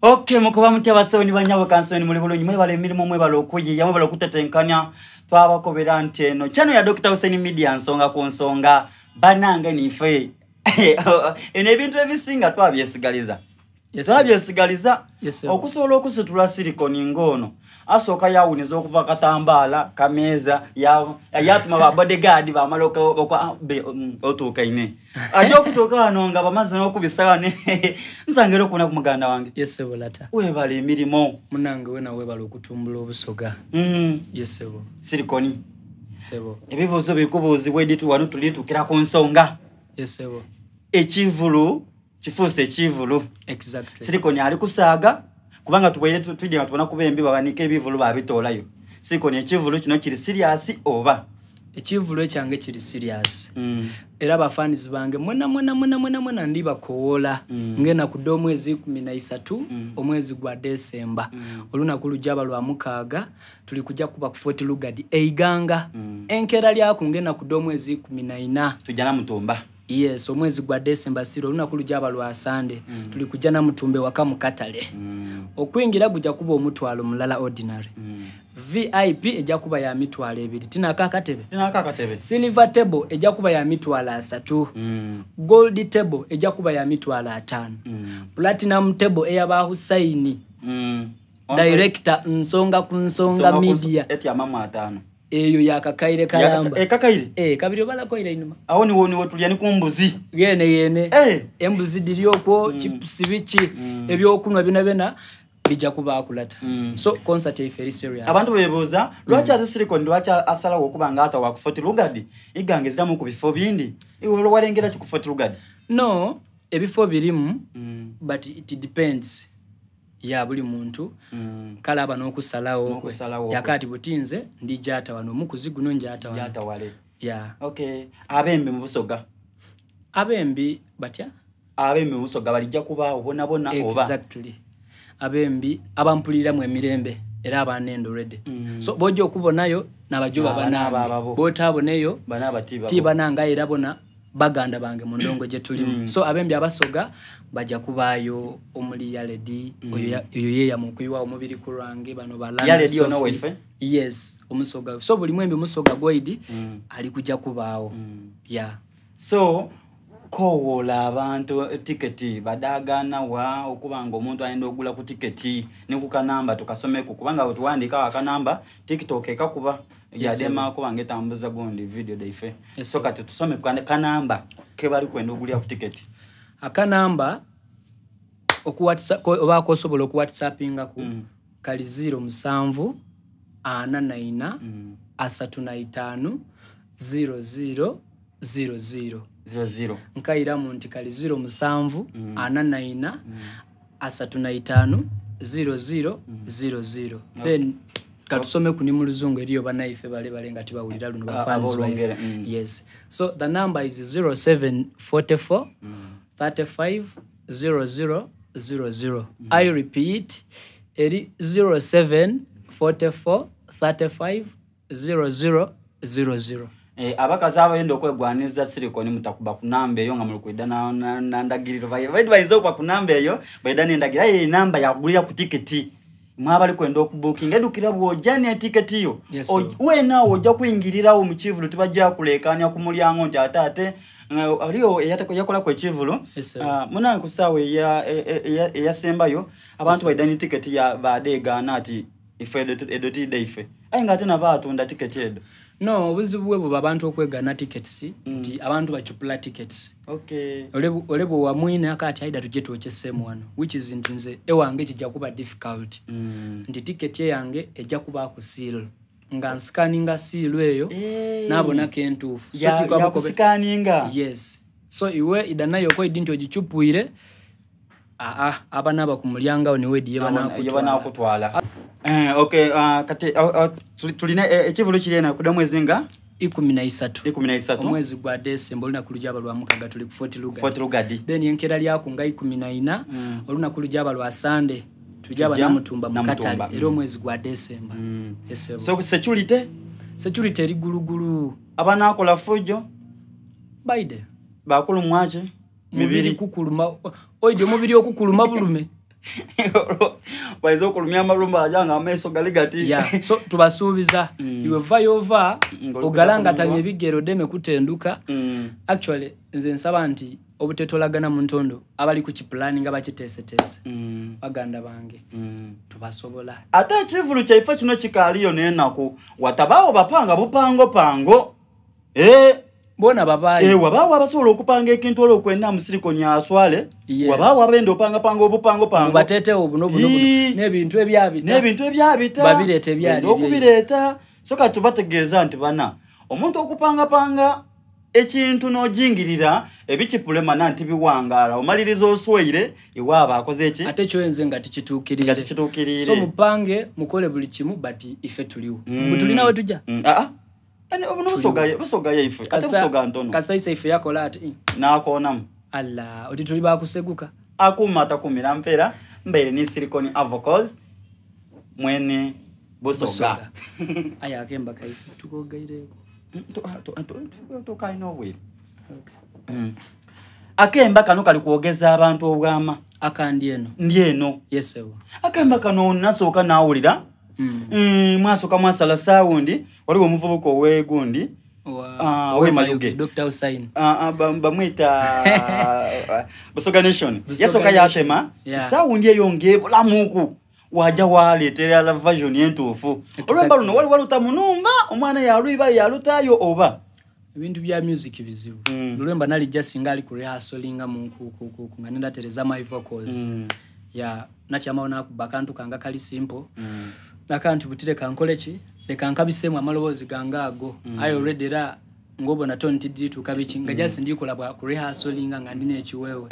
Okay, mukuba mutya basoni banyabo kansoni muri bulunyi mwe bale mirimo mwe bale okuyi yamwe bale okutetenkanya twabakobera nteno chano ya Dr. Hussein Media nsonga ku nsonga bananga nife ene bintu ebisinga twabyesigaliza twabyesigaliza okusobola okusitula silicone ngono asoka yawuniza okuva katambala kameza yatuma ba bodyguard ba maloka otuka ine ajo kutoka hano nga bamaze nokubisagane nsangero kuna kumuganda wange yesebo lata we bali mirimo munange we nawe bali okutumbula obusoga yesebo silicone sebo ebibuzo bikubuzi bweditu wanu tulitukira ku nsonga yesebo ekivulu kifuse ekivulu exactly silicone ali kusaga kubanga tubwire tujye tubona kubembi babanike ebivulu babitolayo silicone ekivulu kino kiri serious oba ekivulu ekyange kiri serious era bafanizi bange mwena ndiba kowola ngena ku omwezi 13 omwezi gwa December olunaku lujaba lwa mukaaga tuli kujja kuba ku Fort Lugard eiganga enkera lyako ngena ku omwezi 14 tujana mutumba yes omwezi gwa December siro olunaku lujaba lwa Sunday tuli kujana mutumbe wakamu katale okwingira gujja kuba omutwalo mulala ordinary VIP ejja kuba ya mitwalo 2 tinakakatebe silver table ejja kuba ya mitwalo 3 gold table ejja kuba ya mitwalo 5 platinum table eyaba Hussein director nsonga ku nsonga media eti amama 5 eyo yakakaire kalamba kakaire kabiri bala koira inuma aho ni woni wotulya ni kumbuzi yene embuzi dirioko chips bichi ebyokunwa binabena bija kuba akulata so concert is very serious abantu beboza lwacha azisilicone lwacha asala okubanga ata wa ku Fort Lugard igangeza mu kubifo bindi iwo walengera ku Fort Lugard no ebifo birimu but it depends ya buli muntu kala abano okusalawo yakati butinze ndijata wano mukuziguno njata wale yeah okay abembe mu busoga abembi batya abembe mu busoga balijja kuba obona oba exactly abembi abampulira mu emirembe era abanendo ready so bojo okubonayo nabajoba banaba botaboneyo tiba nanga era bona baganda bange mu ndongo je tulimu so abembi abasoga bajja kubayo omuli ya lady oyo yeya mukuyiwa omubiri kurange bano balana ya lady ono wefe yes omusoga so buli mwembi musoga goidi ali kujja kubawo yeah so kowola abantu ticket badagana wa okubanga omuntu ayenda ogula ku ticket ne ku kanamba tukasome ku kubanga tuwandika akanamba TikTok ekakuba yadema ko bange tambuza gondi video daife so kati tusome ku kanamba ke bali kwenda ogulya ku ticket akanamba oku WhatsApp oba ko sobola oku WhatsAppinga ku kali 07 89 395 0000 nkaira muntu kali 07 89 395 0000 then katusome kuni mu luzungu eriyo banaife bale ngati bawulira luno bafans yes so the number is 0744 35 0000 I repeat eri 0744 35 0000 abakazi abayenda okwegwaniza silicone mutakuba kunamba eyo nga mulikuida na ndagiriro bayizo kwa kunamba eyo bayida nendagira namba yagulira ku ticket mwabali kwenda okubooking edukira bwojani ticket yo wena ojja kuingirira mu kivulu tibajja kulekanya ku mulyango nti atate aliyo yakola ku kivulu muna kusawe ya sembayo abantu bayida ni ticket ya badega nati ife edoti deife ainga tena batunda ticket edo no buzibuwe bo abantu okwegana tickets nti abantu bachupula tickets okay olebo wa mwine akati aida tujeto chesemu wano which is ntinze ewange kijja kuba difficult nti ticket yange ejja kuba ku seal nga scanninga seal eyo nabona kentufu so tikwa scanninga yes so iwe idanayo ko idinto ogichupuire abanaba kumulyanga ni wedi yebana kutwala okay kati tulina ekivulu kirena kudamwezi nga 13 omwezi gwa December olunaku lujaba lwa mukaaga tuli ku Fort Lugard then yenkera lyako nga 14 olunaku lujaba lwa Sunday tujaba na mutumba mukatale era omwezi gwa December so security eri gulugulu abana akola fujo baide bakulu mwache mubiri kukuluma oidio mubiri okukuluma bulume Waizo kulumya amalumba ajanga ameso gali gati. Yeah, so tubasuubiza iwe vayova ogalanga tanye bigero deme kutenduka. Actually nze nsaba nti obutetolagana mu ntondo abali ku kiplanning abakitesetese. Baganda bange. Tubasobola. Ate ekivulu kyaifa kino kikaliyo nenaku watabawo bapanga bupango. Bona babayi. Wabawo abasobola okupanga ekintu olwo kwenda mu silicon ya aswale. Wabawo abenda opanga obupango. Batete obuno n'ebintu ebyabita. Babirete byali. Okubireta soka tubategeeza nti bana omuntu okupanga ekintu n'ojingirira ebikipulema nanti biwangala omaliriza osweire iwaba akoze eki ate kyoyenze nga tikituukirire so mupange mukole buli kimu but ife tuliwo mutulina we tujja ane obuno busoga ife ate busoga ntono kasita ife yakola ati nakonamu alla oti tuli bakuseguka akumata kumira mpera mbere ni silicon avocados mwene busoga aya akemba kaife tukogaireko to kaino we akemba kano kali kuogeza abantu obwama ndieno yes sir akemba kano nasoka nawulira mwasoka mwasala saundi waliwo omuvubuko wegundi we mayuge Dr. Hussein bamwita Busoga Nation yasoka yatema saundi eyonge bulamuku waja waletera la version yentufu olwemba luno wali utamunumba omwana yaluiba yalutayo oba ebintu bya music bizibu olwemba nali just ngali ku rehearsalinga munkuku nganenda tereza my vocals ya nati amaona kubakantu kanga kali simple nakantu butire kankolechi leka nkabisemu amalobozi gangago I already ra ngobo na tonti ditu kabichi just ndikola bwa ku rehearsalinga ngandine ekiwewe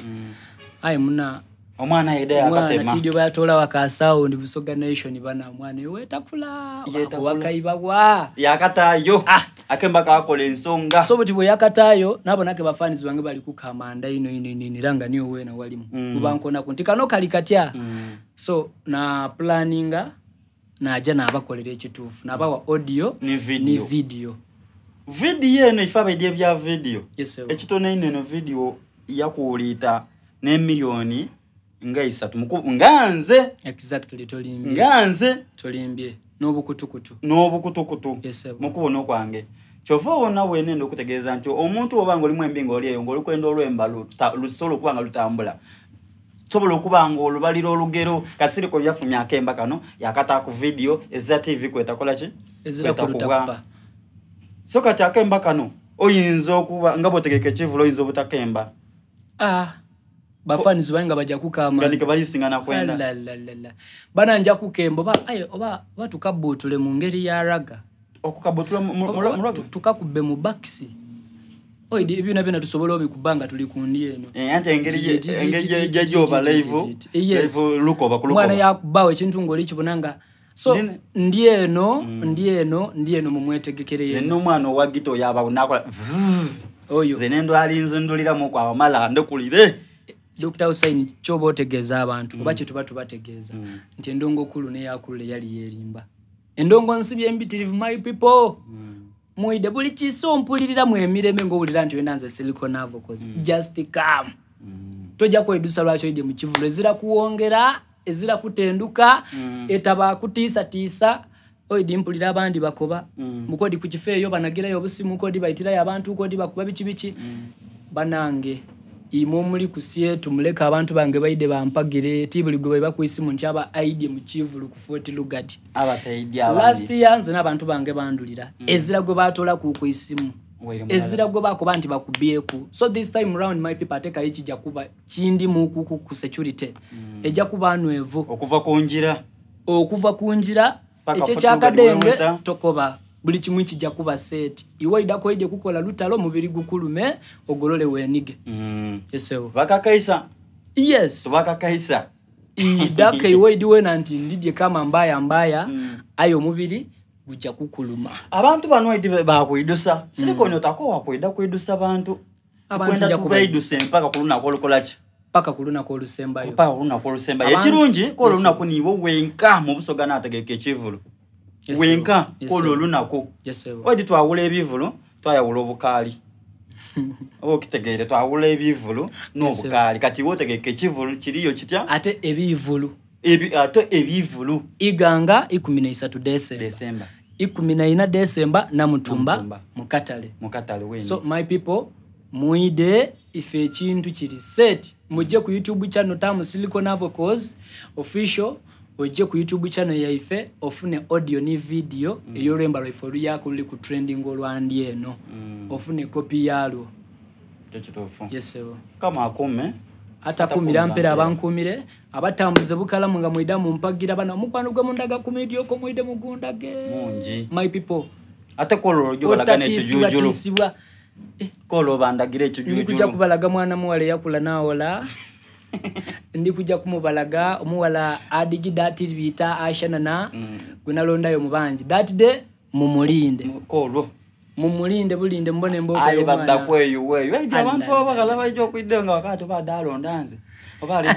ayi muna omwana ide akatema tidio bayatola wakasao ndi Busoga Nation bana mwana wetakula wakaiba yakatayo akemba kakole nsonga so butibo yakatayo nabo nake bafanizi bange bali kukamanda ino niranga niyo wena walimu kubankona kuntikano kalikatya so na planninga na ajana abakolera ekitufu nabawa audio ni video ene ifaba idea bya video ekitone ino video yakuulita ne milioni nga 3 nganze exactly tolimbye nobukutukutu mukubona okwange kyova wona wene ndo kutegeeza nti omuntu obanga oli mwembinga oli eyo ngoli kwenda olwemba lusolo kubanga lutambula sobola okubanga olubalira olugero kasiri ko yafumya akemba kano yakata ku video eza TV kwetakola ki kwetakuba so kati akemba kano oyinza okuba ngabo tegeke kivulo oyinza obutakemba bafanizi banga bajja kukama ngani kabali singana kwenda bana nja kukembo oba batukabutule mu ngeri ya raga okukabutula mu tukakubbe mu bakisi oidi ebina bina tusobola obikubanga tuli kundi eno ante engeri jejoba live lukoba kulukoba mwana yakubawe ekintu ngoli kibonanga so ndieno mu mwetegekere yeno neno mwana wagito yaba nakola oyo zenendo alinzo ndulira mu kwa mala ndokulire Dr. Hussein chobo tegeza abantu obache tubategeza nti endongo kulu ne yakulu yali yerimba endongo nsibye mbitirivu my people muide buli kiso mpulirira mu emireme ngobulira nti wenanze silicon avocados just come toja kwedusa lwacho ide mu kivulo ezira kuongera ezira kutenduka etaba kutisa oidi mpulira abandi bakoba mukodi ku kifeyo banagirayo obusimu kodi bayitira yabantu kodi bakuba bichi banange imo muri kusiye tumuleka abantu bange baide bampagire tibuli gwe bakwisimu ntyaba ID mu kivulu ku Fort Lugard abataidi abandi last year nze nabantu bange bandulira ezira gwe batola ku isimu ezira gwe bako banti bakubieku so this time round my people ateka ichi jakuba kindi mu ku security eja kubanwevu okuva kunjira eche kyakadenge tokoba buli kimwe kijja kuba set iwaida ko ide kukola lutalo mubiri gukulume ogolole wenige yesewo bakakaisa yes bakakaisa idaka iwaidi wena nti ndidye kama mbaya ayo mubiri gujja kukuluma abantu banwaidi bakuidusa silikoni otako wakuida kuidusa abantu kwenda kubaidusa mpaka kuluna kolokolachi paka kuluna ko lusembayo paka kuluna ko lusembayo ekirungi ko luna kuniwo wenka mu Busoga nategeke kivulu wenka kololo nako yes wadi twawula ebivulo twayawula obukali okitegeere twawula ebivulu n'obukaali kati wotegeke ekivulu kiriyo kitya ate ebivulu ate ebivulu iganga 13 December 14 December namutumba mukatale wenu. So my people muide ife ekintu kiri set mujje ku YouTube channel Tamu Silicon Avocos official ojje ku YouTube channel ya ife ofune audio ni video eyoremba lifolu yako luli ku trending olwandi eno ofune copy yalo tekitofu yes sir kama akume ata kumira mpera abankumire abatambuze bukalamu nga mwida mu mpagira bana mukwano gwe mundaga kumidi oko mwide mugundage mungi my people ate kololo jobalagane ekijujulu kolo bandagire ekijujulu ndikuja kubalaga mwana muwale yakula naola ndikuja kumubalaga omuwala adigidati bita ashanana gunalondayo mubanje that day mumulinde kolo mumulinde bulinde mbone mboko ayi badda kweyo weyo abantu abagala bajo kwidde nga wakati badalo ndanze obali